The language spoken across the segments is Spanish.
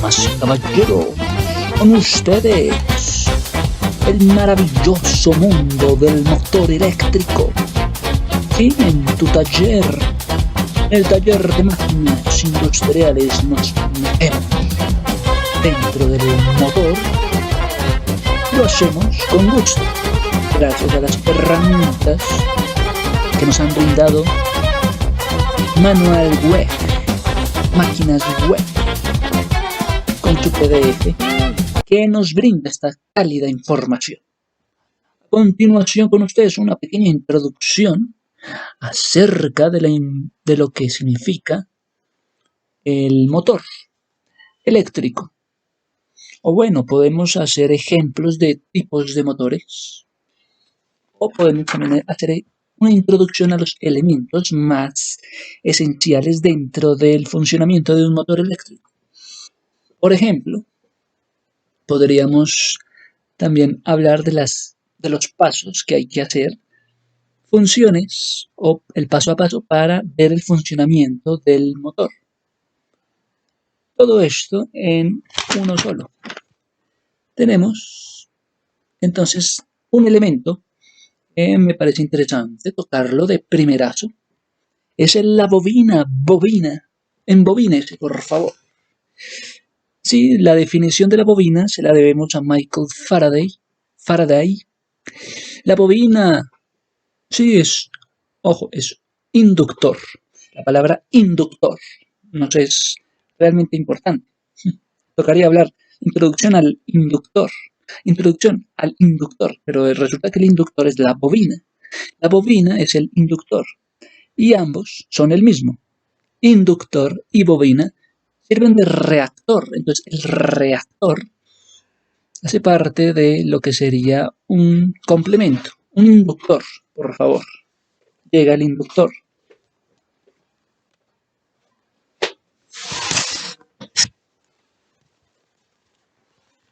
damas y caballeros, con ustedes, el maravilloso mundo del motor eléctrico. Sí, en tu taller, el taller de máquinas industriales, nos metemos dentro del motor. Lo hacemos con gusto, gracias a las herramientas que nos han brindado Manual Web, Máquinas Web, con tu PDF, que nos brinda esta cálida información. A continuación con ustedes una pequeña introducción acerca de lo que significa el motor eléctrico. O bueno, podemos hacer ejemplos de tipos de motores. O podemos también hacer una introducción a los elementos más esenciales dentro del funcionamiento de un motor eléctrico. Por ejemplo, podríamos también hablar de los pasos que hay que hacer, funciones o el paso a paso para ver el funcionamiento del motor. Todo esto en uno solo. Tenemos entonces un elemento que me parece interesante tocarlo de primerazo. Es la bobina. Embobínese, por favor. Sí, la definición de la bobina se la debemos a Michael Faraday. La bobina, sí, es inductor. La palabra inductor nos es realmente importante. Tocaría hablar introducción al inductor, pero resulta que el inductor es la bobina. La bobina es el inductor y ambos son el mismo. Inductor y bobina sirven de reactor. Entonces el reactor hace parte de lo que sería un complemento, un inductor, por favor. Llega el inductor.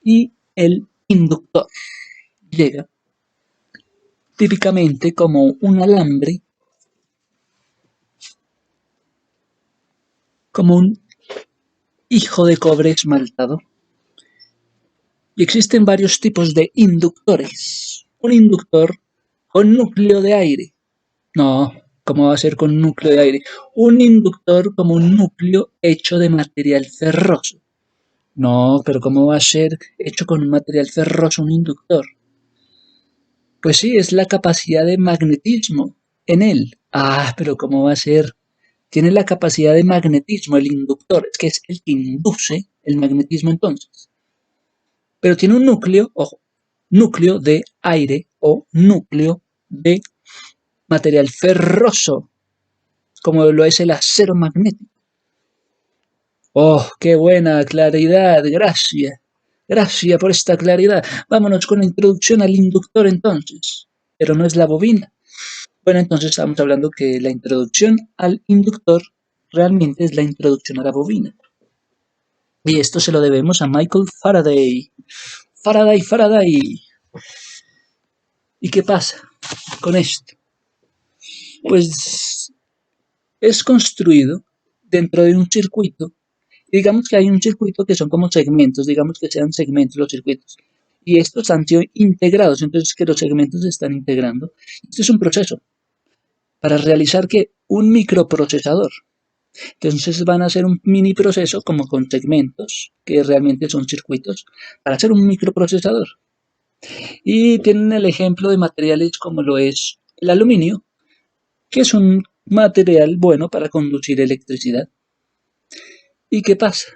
Y el inductor llega típicamente como un alambre, como un hijo de cobre esmaltado. Y existen varios tipos de inductores. Un inductor con núcleo de aire. No, ¿cómo va a ser con núcleo de aire? Un inductor como un núcleo hecho de material ferroso. No, pero ¿cómo va a ser hecho con un material ferroso un inductor? Pues sí, es la capacidad de magnetismo en él. Ah, pero ¿cómo va a ser? Tiene la capacidad de magnetismo el inductor, es que es el que induce el magnetismo entonces. Pero tiene un núcleo, ojo, núcleo de aire o núcleo de material ferroso, como lo es el acero magnético. Oh, qué buena claridad, gracias. Gracias por esta claridad. Vámonos con la introducción al inductor entonces, pero no es la bobina. Bueno, entonces estamos hablando que la introducción al inductor realmente es la introducción a la bobina. Y esto se lo debemos a Michael Faraday. Faraday. ¿Y qué pasa con esto? Pues es construido dentro de un circuito. Digamos que hay un circuito que son como segmentos, digamos que sean segmentos los circuitos. Y estos han sido integrados, entonces que los segmentos se están integrando. Esto es un proceso para realizar que un microprocesador. Entonces van a hacer un mini proceso como con segmentos, que realmente son circuitos, para hacer un microprocesador. Y tienen el ejemplo de materiales como lo es el aluminio, que es un material bueno para conducir electricidad. ¿Y qué pasa?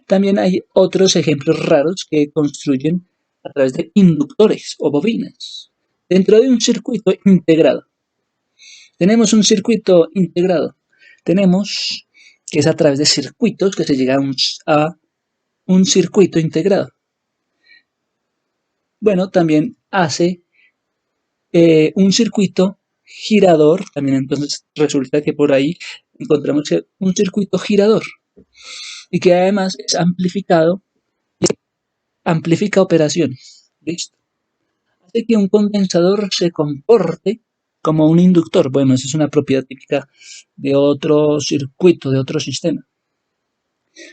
También hay otros ejemplos raros que construyen a través de inductores o bobinas dentro de un circuito integrado. Tenemos un circuito integrado. Tenemos que es a través de circuitos que se llega a un circuito integrado. Bueno, también hace un circuito girador. También entonces resulta que por ahí encontramos un circuito girador y que además es amplificado y amplifica operaciones. ¿Listo? Hace que un condensador se comporte como un inductor. Bueno, esa es una propiedad típica de otro circuito, de otro sistema.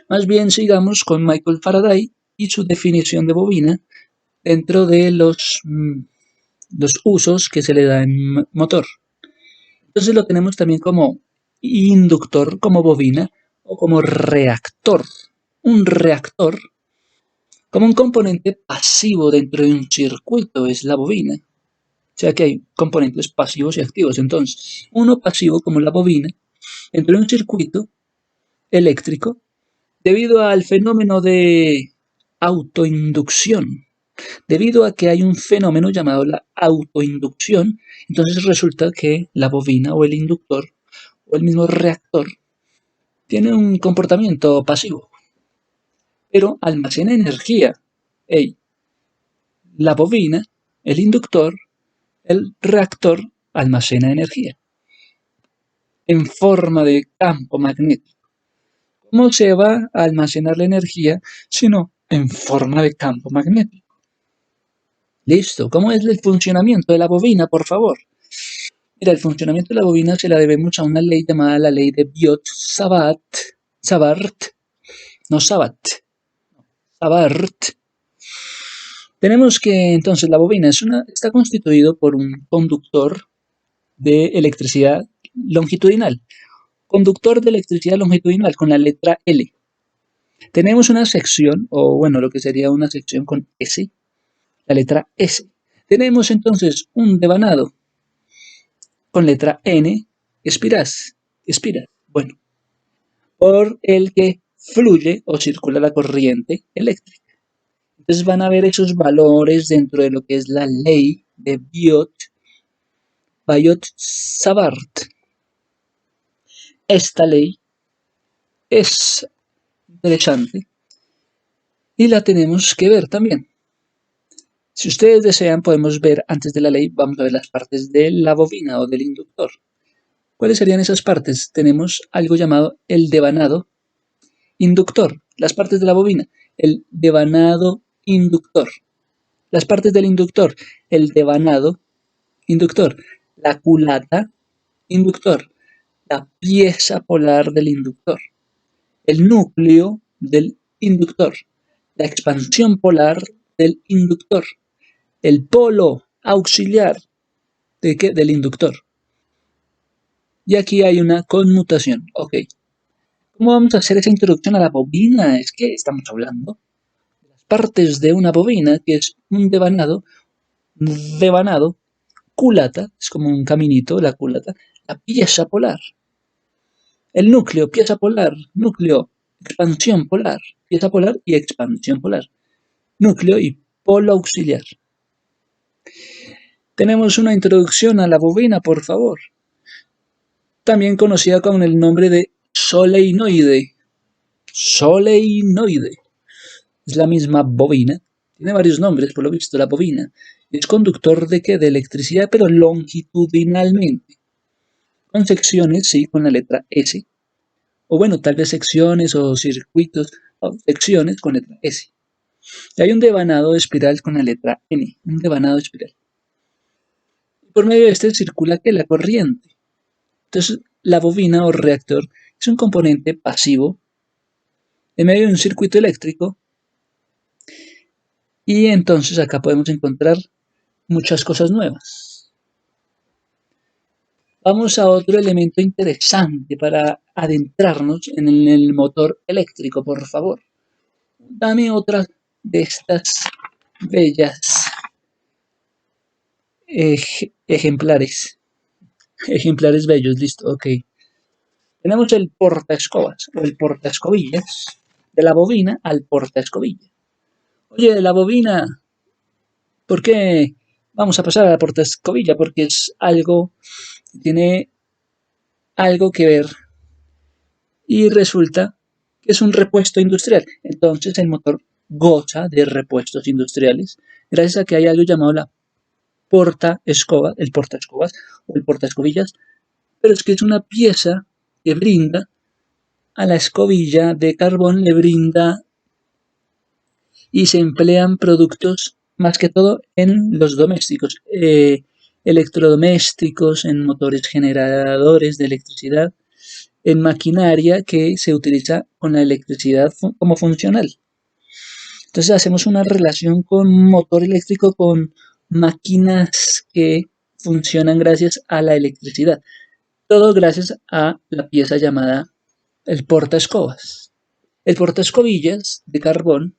Más bien sigamos con Michael Faraday y su definición de bobina dentro de los usos que se le da en motor. Entonces lo tenemos también como inductor, como bobina o como reactor. Un reactor como un componente pasivo dentro de un circuito es la bobina. O sea que hay componentes pasivos y activos. Entonces, uno pasivo como la bobina dentro de un circuito eléctrico debido al fenómeno de autoinducción. Debido a que hay un fenómeno llamado la autoinducción, entonces resulta que la bobina o el inductor o el mismo reactor tiene un comportamiento pasivo, pero almacena energía. Ey, la bobina, el inductor, el reactor almacena energía en forma de campo magnético. ¿Cómo se va a almacenar la energía sino en forma de campo magnético? Listo. ¿Cómo es el funcionamiento de la bobina, por favor? Mira, el funcionamiento de la bobina se la debemos a una ley llamada la ley de Biot-Savart, no Savart, Savart. Tenemos que entonces la bobina está constituido por un conductor de electricidad longitudinal. Conductor de electricidad longitudinal con la letra L. Tenemos una sección, o bueno, lo que sería una sección con S, la letra S. Tenemos entonces un devanado con letra N, espiral, bueno, por el que fluye o circula la corriente eléctrica. Entonces van a ver esos valores dentro de lo que es la ley de Biot-Savart. Esta ley es interesante y la tenemos que ver también. Si ustedes desean, podemos ver antes de la ley, vamos a ver las partes de la bobina o del inductor. ¿Cuáles serían esas partes? Tenemos algo llamado el devanado inductor, las partes de la bobina, el devanado inductor, las partes del inductor, el devanado inductor, la culata inductor, la pieza polar del inductor, el núcleo del inductor, la expansión polar del inductor, el polo auxiliar del inductor. Y aquí hay una conmutación. Ok. ¿Cómo vamos a hacer esa introducción a la bobina? Es que estamos hablando de las partes de una bobina, que es un devanado, culata, es como un caminito, la culata, la pieza polar, el núcleo, pieza polar, núcleo, expansión polar, pieza polar y expansión polar, núcleo y polo auxiliar. Tenemos una introducción a la bobina, por favor, también conocida con el nombre de soleinoide. Soleinoide. Es la misma bobina. Tiene varios nombres, por lo visto, la bobina. Es conductor de qué? De electricidad, pero longitudinalmente. Con secciones, sí, con la letra S. O bueno, tal vez secciones o circuitos, o secciones con letra S. Y hay un devanado de espiral con la letra N. Un devanado de espiral. Por medio de este circula que la corriente. Entonces, la bobina o reactor es un componente pasivo en medio de un circuito eléctrico. Y entonces acá podemos encontrar muchas cosas nuevas. Vamos a otro elemento interesante para adentrarnos en el motor eléctrico, por favor. Dame otra de estas bellas ejemplares. Ejemplares bellos, listo, ok. Tenemos el portaescobas o el portaescobillas. De la bobina al portaescobilla. Oye, de la bobina, ¿por qué vamos a pasar a la portaescobilla? Porque es algo, tiene algo que ver y resulta que es un repuesto industrial. Entonces el motor goza de repuestos industriales gracias a que hay algo llamado la el portaescobas o el portaescobillas, pero es que es una pieza que brinda a la escobilla de carbón, le brinda y se emplean productos más que todo en los domésticos, electrodomésticos, en motores generadores de electricidad, en maquinaria que se utiliza con la electricidad como funcional. Entonces hacemos una relación con motor eléctrico con máquinas que funcionan gracias a la electricidad. Todo gracias a la pieza llamada el portaescobas. El portaescobillas de carbón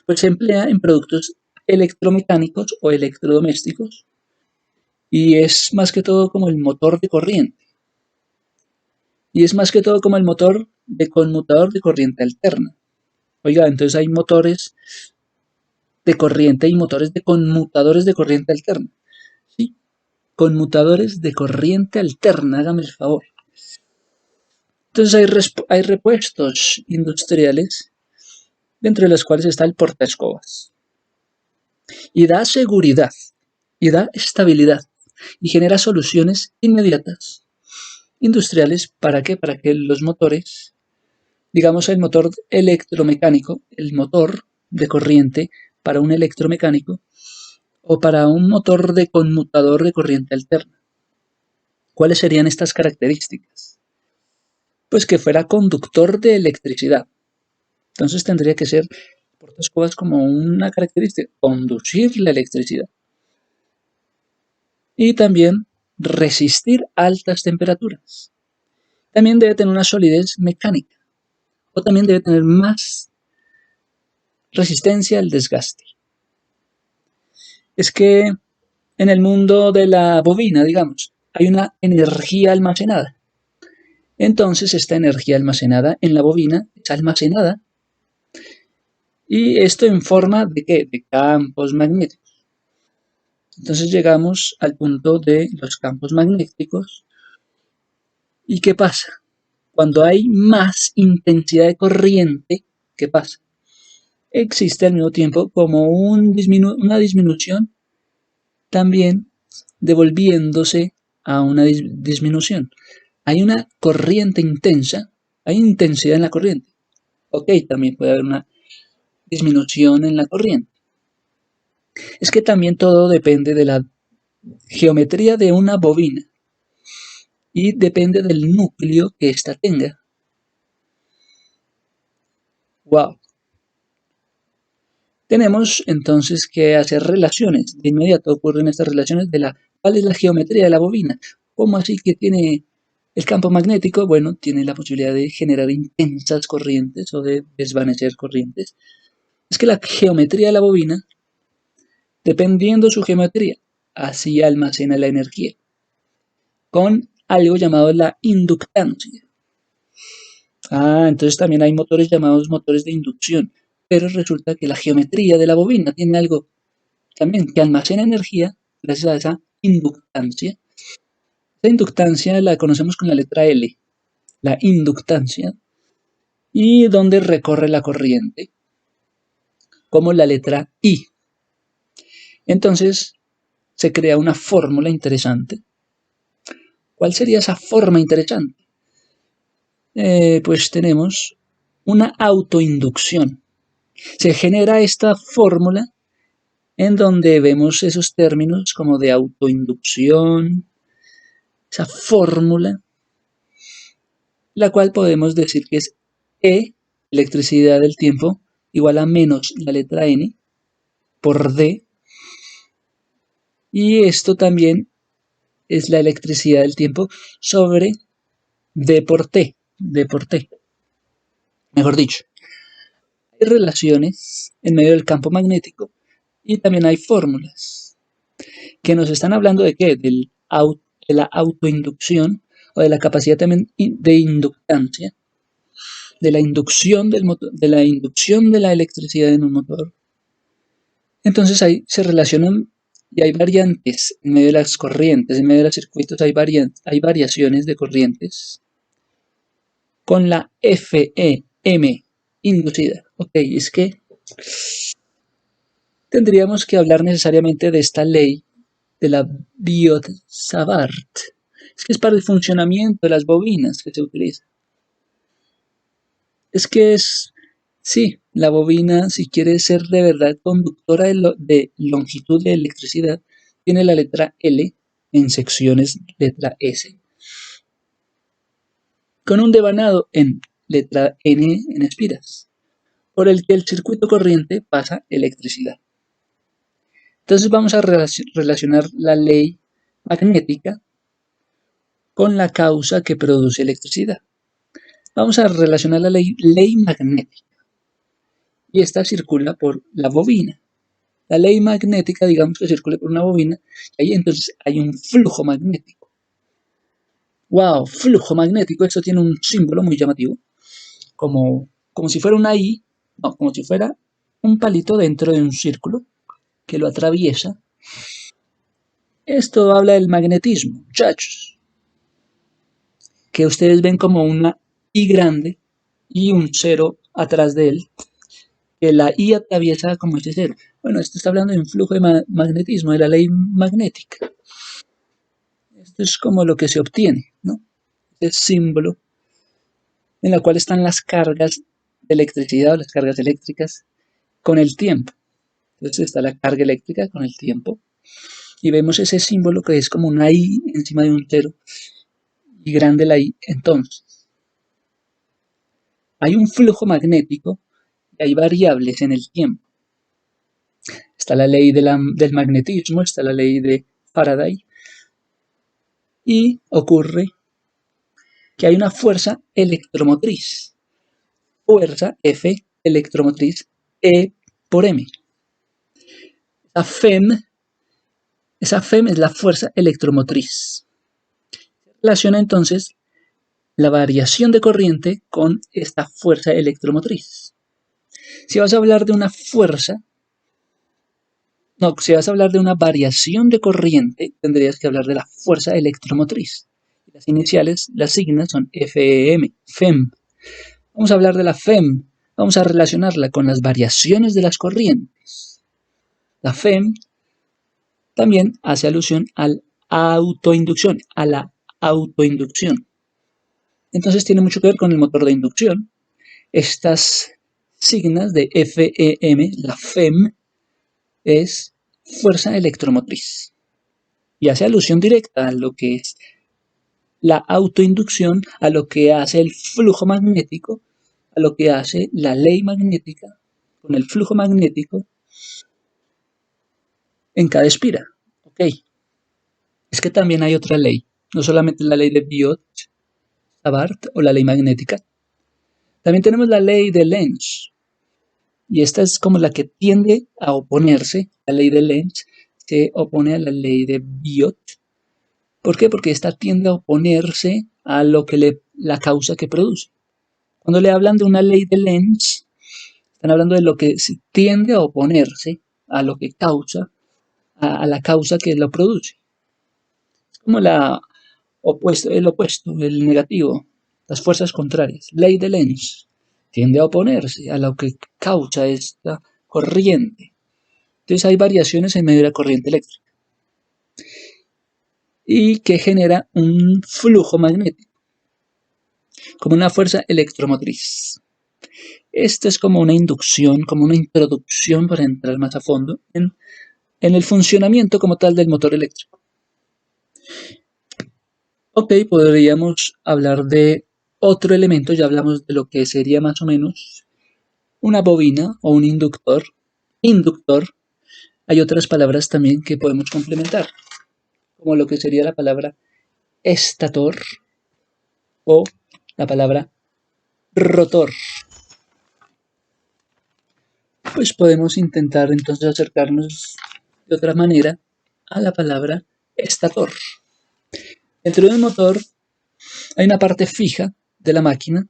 pues se emplea en productos electromecánicos o electrodomésticos y es más que todo como el motor de corriente. Y es más que todo como el motor de conmutador de corriente alterna. Oiga, entonces hay motores de corriente y motores de conmutadores de corriente alterna. Sí, conmutadores de corriente alterna, hágame el favor. Entonces hay repuestos industriales, dentro de los cuales está el portaescobas. Y da seguridad, y da estabilidad, y genera soluciones inmediatas, industriales, ¿para qué? Para que los motores, digamos el motor electromecánico, el motor de corriente para un electromecánico, o para un motor de conmutador de corriente alterna. ¿Cuáles serían estas características? Pues que fuera conductor de electricidad. Entonces tendría que ser portaescobas como una característica, conducir la electricidad. Y también resistir altas temperaturas. También debe tener una solidez mecánica. O también debe tener más resistencia al desgaste. Es que en el mundo de la bobina, digamos, hay una energía almacenada. Entonces esta energía almacenada en la bobina es almacenada y esto en forma de ¿qué? De campos magnéticos. Entonces llegamos al punto de los campos magnéticos. ¿Y qué pasa? Cuando hay más intensidad de corriente, ¿qué pasa? Existe al mismo tiempo como una disminución también devolviéndose a una disminución. Hay una corriente intensa, hay intensidad en la corriente. Ok, también puede haber una disminución en la corriente. Es que también todo depende de la geometría de una bobina y depende del núcleo que ésta tenga. Wow. Tenemos entonces que hacer relaciones. De inmediato ocurren estas relaciones de cuál es la geometría de la bobina. ¿Cómo así que tiene el campo magnético? Bueno, tiene la posibilidad de generar intensas corrientes o de desvanecer corrientes. Es que la geometría de la bobina, dependiendo de su geometría, así almacena la energía, con algo llamado la inductancia. Entonces también hay motores llamados motores de inducción, pero resulta que la geometría de la bobina tiene algo también que almacena energía gracias a esa inductancia. Esa inductancia la conocemos con la letra L, la inductancia, y donde recorre la corriente, como la letra I. Entonces se crea una fórmula interesante. ¿Cuál sería esa forma interesante? Pues tenemos una autoinducción. Se genera esta fórmula en donde vemos esos términos como de autoinducción, esa fórmula, la cual podemos decir que es E, electricidad del tiempo, igual a menos la letra N por D, y esto también es la electricidad del tiempo sobre D por T, D por T. Mejor dicho, hay relaciones en medio del campo magnético y también hay fórmulas que nos están hablando de qué, de la autoinducción o de la capacidad también de inductancia, de la inducción del motor, de la inducción de la electricidad en un motor. Entonces ahí se relacionan y hay variantes en medio de las corrientes, en medio de los circuitos hay variaciones de corrientes con la FEM inducida. Ok, es que tendríamos que hablar necesariamente de esta ley de la Biot-Savart. Es que es para el funcionamiento de las bobinas que se utiliza. Es que sí, la bobina, si quiere ser de verdad conductora de longitud de electricidad, tiene la letra L en secciones letra S. con un devanado en letra N en espiras, por el que el circuito corriente pasa electricidad. Entonces vamos a relacionar la ley magnética con la causa que produce electricidad. Vamos a relacionar la ley magnética y esta circula por la bobina. La ley magnética, digamos que circula por una bobina, y ahí entonces hay un flujo magnético. ¡Wow! Flujo magnético, esto tiene un símbolo muy llamativo, como si fuera una I, no, como si fuera un palito dentro de un círculo que lo atraviesa. Esto habla del magnetismo, muchachos, que ustedes ven como una I grande y un cero atrás de él, que la I atraviesa como ese cero. Bueno, esto está hablando de un flujo de magnetismo, de la ley magnética. Esto es como lo que se obtiene, ¿no? Este símbolo en la cual están las cargas de electricidad o las cargas eléctricas con el tiempo. Entonces está la carga eléctrica con el tiempo y vemos ese símbolo que es como una I encima de un cero y grande la I. Entonces, hay un flujo magnético y hay variables en el tiempo. Está la ley del magnetismo, está la ley de Faraday y ocurre que hay una fuerza electromotriz, fuerza F electromotriz E por M. Esa FEM es la fuerza electromotriz. Relaciona entonces la variación de corriente con esta fuerza electromotriz. Si vas a hablar de una fuerza, no, si vas a hablar de una variación de corriente, tendrías que hablar de la fuerza electromotriz. Las iniciales, las signas son FEM, FEM. Vamos a hablar de la FEM, vamos a relacionarla con las variaciones de las corrientes. La FEM también hace alusión a la autoinducción. Entonces tiene mucho que ver con el motor de inducción. Estas signas de FEM, la FEM, es fuerza electromotriz. Y hace alusión directa a lo que es la autoinducción, a lo que hace el flujo magnético, a lo que hace la ley magnética con el flujo magnético en cada espira. Ok. Es que también hay otra ley, no solamente la ley de Biot-Savart o la ley magnética. También tenemos la ley de Lenz, y esta es como la que tiende a oponerse, la ley de Lenz se opone a la ley de Biot. ¿Por qué? Porque esta tiende a oponerse a lo que la causa que produce. Cuando le hablan de una ley de Lenz, están hablando de lo que tiende a oponerse a lo que causa, a la causa que lo produce. Es como el opuesto, el negativo, las fuerzas contrarias. Ley de Lenz tiende a oponerse a lo que causa esta corriente. Entonces hay variaciones en medio de la corriente eléctrica y que genera un flujo magnético, como una fuerza electromotriz. Esto es como una inducción, como una introducción para entrar más a fondo en el funcionamiento como tal del motor eléctrico. Ok, podríamos hablar de otro elemento, ya hablamos de lo que sería más o menos una bobina o un inductor. Inductor, hay otras palabras también que podemos complementar, como lo que sería la palabra estator o la palabra rotor. Pues podemos intentar entonces acercarnos de otra manera a la palabra estator. Dentro de un motor hay una parte fija de la máquina,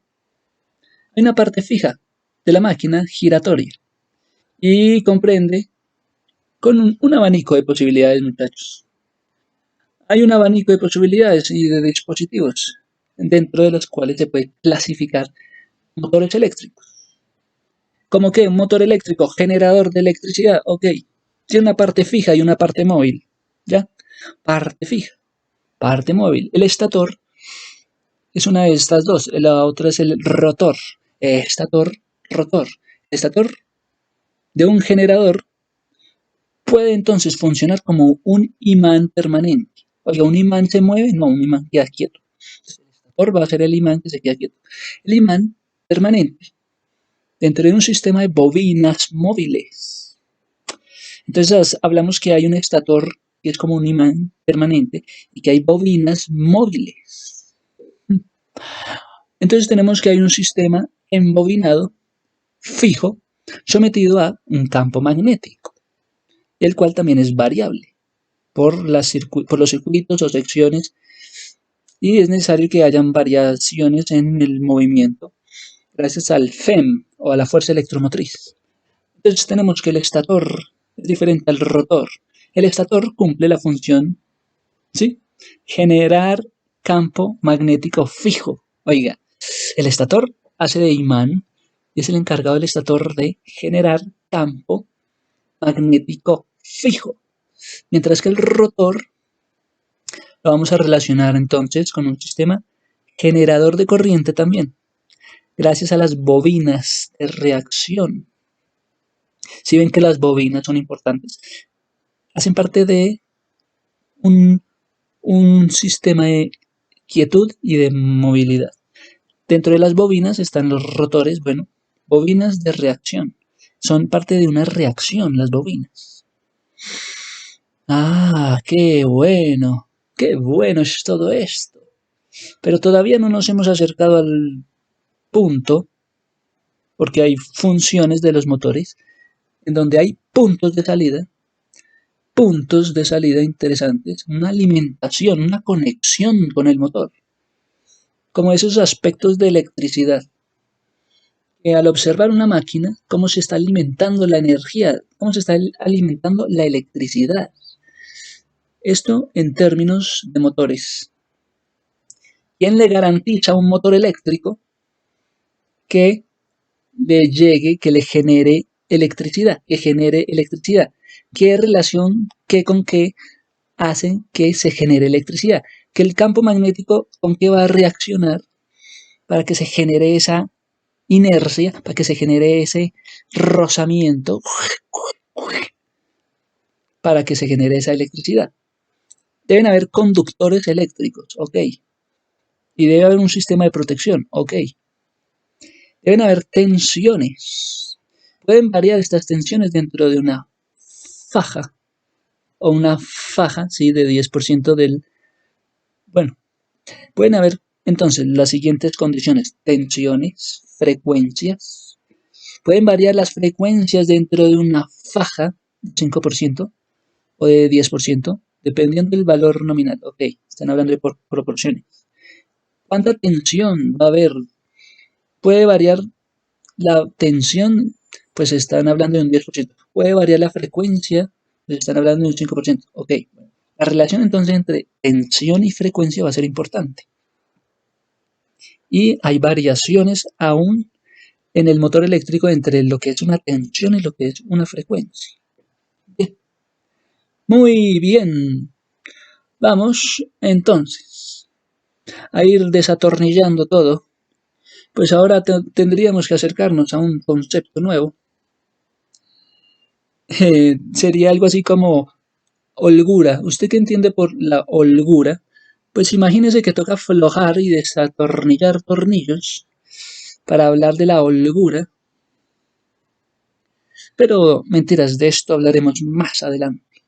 hay una parte fija de la máquina giratoria y comprende con un abanico de posibilidades, muchachos. Hay un abanico de posibilidades y de dispositivos dentro de los cuales se puede clasificar motores eléctricos. ¿Cómo que un motor eléctrico, generador de electricidad? Ok, tiene una parte fija y una parte móvil, ¿ya? Parte fija, parte móvil. El estator es una de estas dos, la otra es el rotor. Estator, rotor. Estator de un generador puede entonces funcionar como un imán permanente. Oiga, ¿un imán se mueve? No, un imán queda quieto. rotor va a ser el imán que se queda quieto. El imán permanente dentro de un sistema de bobinas móviles. Entonces hablamos que hay un estator que es como un imán permanente y que hay bobinas móviles. Entonces tenemos que hay un sistema embobinado fijo sometido a un campo magnético, el cual también es variable por los circuitos o secciones y es necesario que hayan variaciones en el movimiento gracias al FEM o a la fuerza electromotriz. Entonces tenemos que el estator es diferente al rotor. El estator cumple la función, ¿sí? Generar campo magnético fijo. Oiga, el estator hace de imán y es el encargado del estator de generar campo magnético fijo. Mientras que el rotor lo vamos a relacionar entonces con un sistema generador de corriente también, gracias a las bobinas de reacción. Si ven que las bobinas son importantes, hacen parte de un, un sistema de quietud y de movilidad. Dentro de las bobinas están los rotores, bueno, bobinas de reacción. Son parte de una reacción las bobinas. Ah, qué bueno es todo esto. Pero todavía no nos hemos acercado al punto, porque hay funciones de los motores, en donde hay puntos de salida interesantes, una alimentación, una conexión con el motor, como esos aspectos de electricidad, que al observar una máquina, cómo se está alimentando la energía, cómo se está alimentando la electricidad. Esto en términos de motores. ¿Quién le garantiza a un motor eléctrico que le llegue, que le genere electricidad, que genere electricidad? ¿Qué relación, qué con qué hace que se genere electricidad? Que el campo magnético con qué va a reaccionar para que se genere esa inercia, para que se genere ese rozamiento, para que se genere esa electricidad. Deben haber conductores eléctricos, ok. Y debe haber un sistema de protección, ok. Deben haber tensiones. Pueden variar estas tensiones dentro de una faja o una faja, sí, de 10% del... Bueno, pueden haber entonces las siguientes condiciones: tensiones, frecuencias. Pueden variar las frecuencias dentro de una faja de 5% o de 10%, dependiendo del valor nominal. Ok, están hablando de proporciones. ¿Cuánta tensión va a haber? Puede variar la tensión, pues están hablando de un 10%. Puede variar la frecuencia, pues están hablando de un 5%. Ok, la relación entonces entre tensión y frecuencia va a ser importante. Y hay variaciones aún en el motor eléctrico entre lo que es una tensión y lo que es una frecuencia. Bien. Muy bien. Vamos entonces a ir desatornillando todo. Pues ahora tendríamos que acercarnos a un concepto nuevo. Sería algo así como holgura. ¿Usted qué entiende por la holgura? Pues imagínese que toca aflojar y desatornillar tornillos para hablar de la holgura. Pero mentiras, de esto hablaremos más adelante.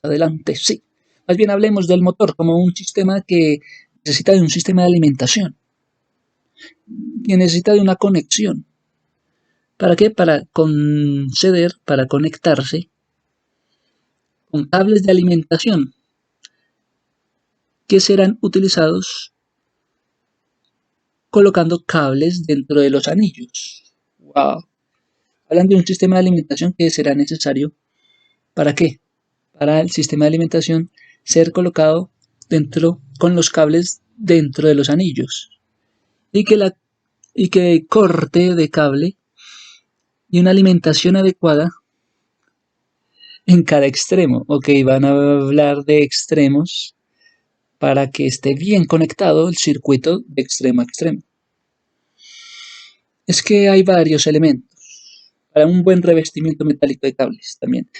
Adelante, sí. Más bien hablemos del motor como un sistema que necesita de un sistema de alimentación, que necesita de una conexión. ¿Para qué? Para conceder, para conectarse con cables de alimentación que serán utilizados colocando cables dentro de los anillos. Wow. Hablan de un sistema de alimentación que será necesario. ¿Para qué? Para el sistema de alimentación ser colocado con los cables dentro de los anillos. Y que corte de cable y una alimentación adecuada en cada extremo. Ok, van a hablar de extremos para que esté bien conectado el circuito de extremo a extremo. Es que hay varios elementos para un buen revestimiento metálico de cables también.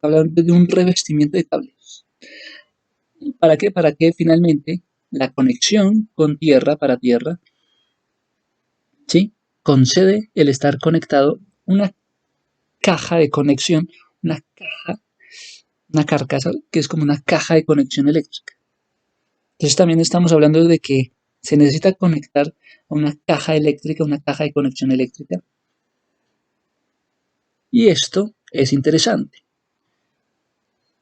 Hablando de un revestimiento de cables. ¿Para qué? Para que finalmente la conexión con tierra para tierra, ¿sí? Concede el estar conectado una caja de conexión, una caja, una carcasa que es como una caja de conexión eléctrica. Entonces también estamos hablando de que se necesita conectar a una caja eléctrica, una caja de conexión eléctrica. Y esto es interesante.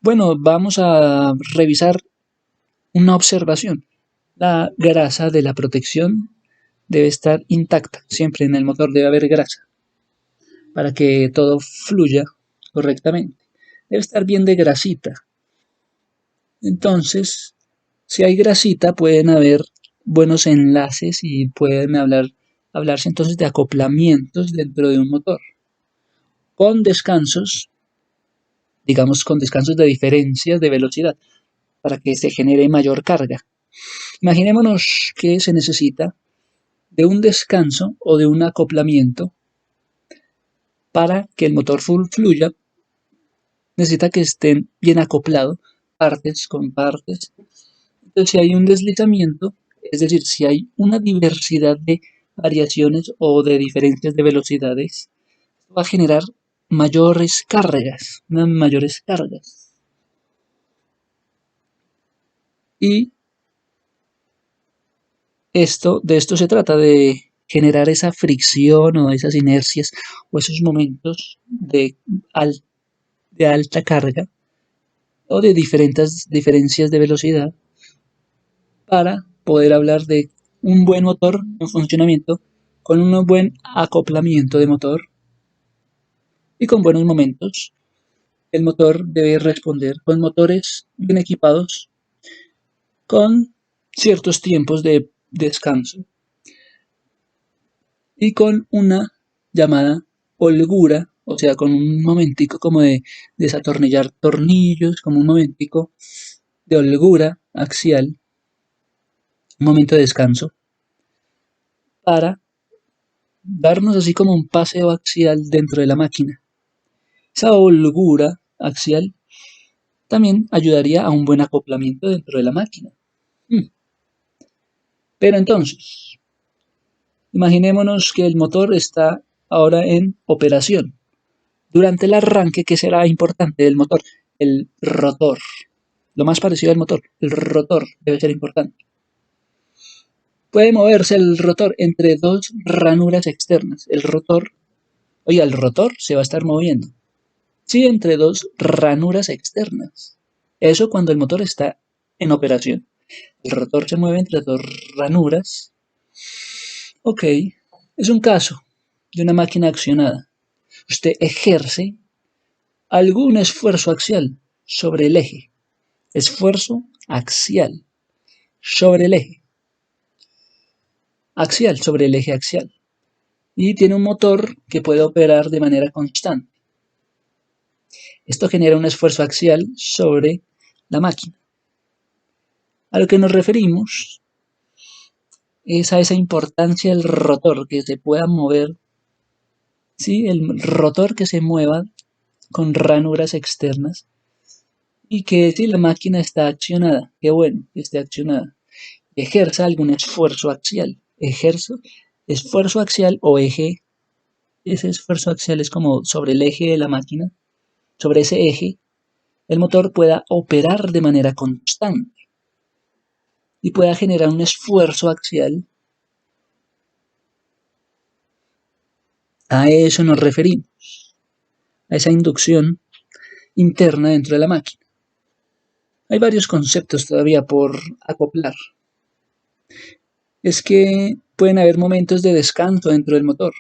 Bueno, vamos a revisar una observación. La grasa de la protección debe estar intacta. Siempre en el motor debe haber grasa para que todo fluya correctamente. Debe estar bien de grasita. Entonces, si hay grasita, pueden haber buenos enlaces y pueden hablarse entonces de acoplamientos dentro de un motor. Con descansos, digamos con descansos de diferencias de velocidad, para que se genere mayor carga. Imaginémonos que se necesita de un descanso o de un acoplamiento para que el motor fluya. Necesita que estén bien acoplados, partes con partes. Entonces, si hay un deslizamiento, es decir, si hay una diversidad de variaciones o de diferencias de velocidades, va a generar mayores cargas, unas mayores cargas. Y de esto se trata, de generar esa fricción o esas inercias o esos momentos al- de alta carga o de diferentes diferencias de velocidad para poder hablar de un buen motor en funcionamiento con un buen acoplamiento de motor y con buenos momentos. El motor debe responder con motores bien equipados con ciertos tiempos de descanso y con una llamada holgura, o sea, con un momentico como de desatornillar tornillos, como un momentico de holgura axial, un momento de descanso, para darnos así como un paseo axial dentro de la máquina. Esa holgura axial también ayudaría a un buen acoplamiento dentro de la máquina. Pero entonces, imaginémonos que el motor está ahora en operación. Durante el arranque, ¿qué será importante del motor? El rotor. Lo más parecido al motor, el rotor debe ser importante. Puede moverse el rotor entre dos ranuras externas. El rotor se va a estar moviendo. Sí, entre dos ranuras externas. Eso cuando el motor está en operación. El rotor se mueve entre dos ranuras. Ok, es un caso de una máquina accionada. Usted ejerce algún esfuerzo axial sobre el eje. Esfuerzo axial sobre el eje. Axial sobre el eje axial. Y tiene un motor que puede operar de manera constante. Esto genera un esfuerzo axial sobre la máquina. A lo que nos referimos es a esa importancia del rotor, que se pueda mover, ¿sí? El rotor que se mueva con ranuras externas y que si la máquina está accionada, qué bueno que esté accionada, ejerza algún esfuerzo axial, esfuerzo axial o eje, ese esfuerzo axial es como sobre el eje de la máquina, sobre ese eje, el motor pueda operar de manera constante y pueda generar un esfuerzo axial. A eso nos referimos, a esa inducción interna dentro de la máquina. Hay varios conceptos todavía por acoplar. Es que pueden haber momentos de descanso dentro del motor.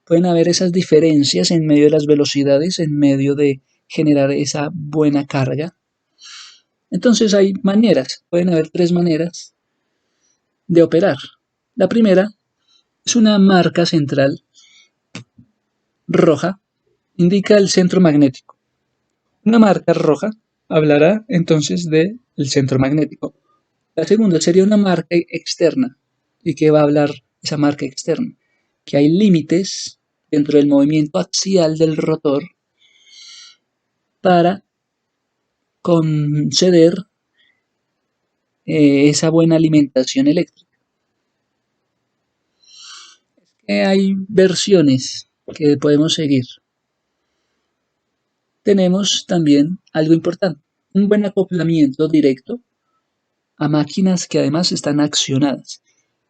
Pueden haber esas diferencias en medio de las velocidades, en medio de generar esa buena carga. Entonces hay maneras, pueden haber tres maneras de operar. La primera es una marca central roja, indica el centro magnético. Una marca roja hablará entonces del centro magnético. La segunda sería una marca externa. ¿Y qué va a hablar esa marca externa? Que hay límites dentro del movimiento axial del rotor para conceder esa buena alimentación eléctrica. Hay versiones que podemos seguir. Tenemos también algo importante, un buen acoplamiento directo a máquinas que además están accionadas.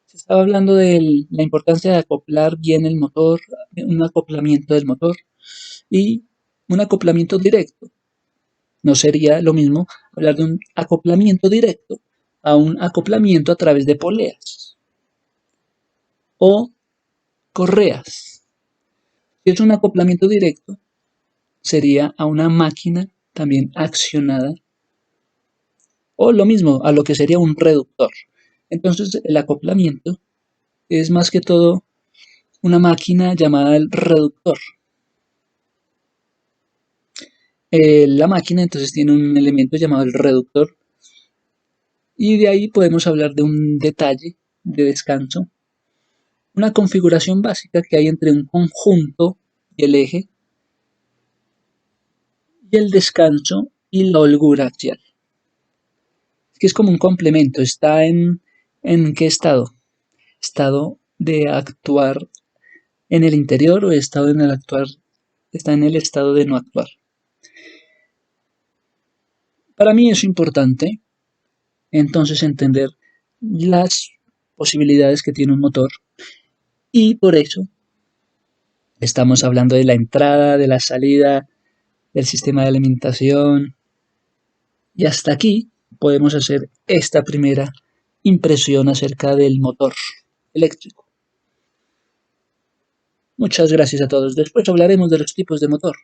Se estaba hablando de la importancia de acoplar bien el motor, un acoplamiento del motor y un acoplamiento directo. No sería lo mismo hablar de un acoplamiento directo a un acoplamiento a través de poleas o correas. Si es un acoplamiento directo, sería a una máquina también accionada o lo mismo a lo que sería un reductor. Entonces el acoplamiento es más que todo una máquina llamada el reductor. La máquina entonces tiene un elemento llamado el reductor y de ahí podemos hablar de un detalle de descanso, una configuración básica que hay entre un conjunto y el eje y el descanso y la holgura axial. Es que es como un complemento, está ¿en qué estado? Estado de actuar en el interior o estado en el actuar, está en el estado de no actuar. Para mí es importante entonces entender las posibilidades que tiene un motor y por eso estamos hablando de la entrada, de la salida, del sistema de alimentación y hasta aquí podemos hacer esta primera impresión acerca del motor eléctrico. Muchas gracias a todos. Después hablaremos de los tipos de motor.